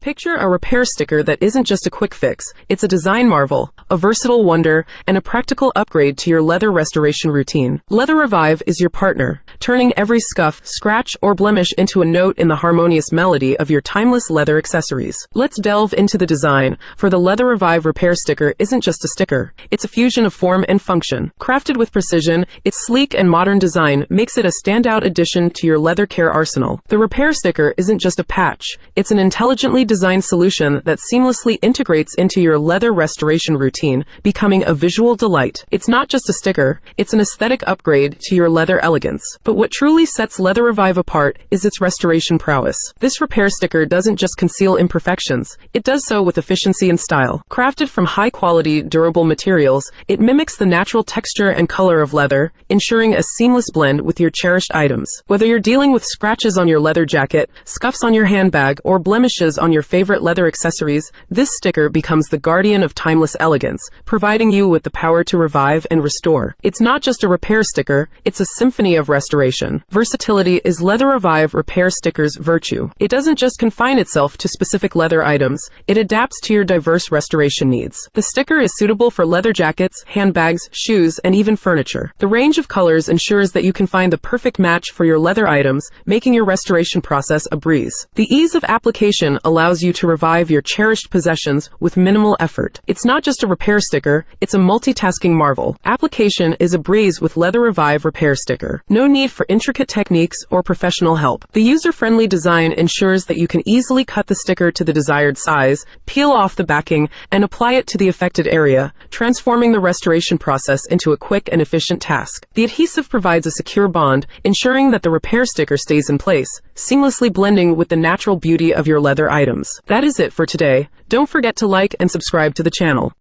Picture a repair sticker that isn't just a quick fix, it's a design marvel, a versatile wonder, and a practical upgrade to your leather restoration routine. Leather Revive is your partner, turning every scuff, scratch, or blemish into a note in the harmonious melody of your timeless leather accessories. Let's delve into the design, for the Leather Revive repair sticker isn't just a sticker, it's a fusion of form and function. Crafted with precision, its sleek and modern design makes it a standout addition to your leather care arsenal. The repair sticker isn't just a patch, it's an intelligently designed solution that seamlessly integrates into your leather restoration routine, becoming a visual delight. It's not just a sticker, it's an aesthetic upgrade to your leather elegance. But what truly sets Leather Revive apart is its restoration prowess. This repair sticker doesn't just conceal imperfections, it does so with efficiency and style. Crafted from high-quality, durable materials, it mimics the natural texture and color of leather, ensuring a seamless blend with your cherished items. Whether you're dealing with scratches on your leather jacket, scuffs on your handbag, or blemishes on your favorite leather accessories, this sticker becomes the guardian of timeless elegance, providing you with the power to revive and restore. It's not just a repair sticker, it's a symphony of restoration. Versatility is Leather Revive repair sticker's virtue. It doesn't just confine itself to specific leather items, it adapts to your diverse restoration needs. The sticker is suitable for leather jackets, handbags, shoes, and even furniture. The range of colors ensures that you can find the perfect match for your leather items, making your restoration process a breeze. The ease of application allows you to revive your cherished possessions with minimal effort. It's not just a repair sticker, it's a multitasking marvel. Application is a breeze with Leather Revive repair sticker. No need for intricate techniques or professional help. The user-friendly design ensures that you can easily cut the sticker to the desired size, peel off the backing, and apply it to the affected area, transforming the restoration process into a quick and efficient task. The adhesive provides a secure bond, ensuring that the repair sticker stays in place, seamlessly blending with the natural beauty of your leather items. That is it for today. Don't forget to like and subscribe to the channel.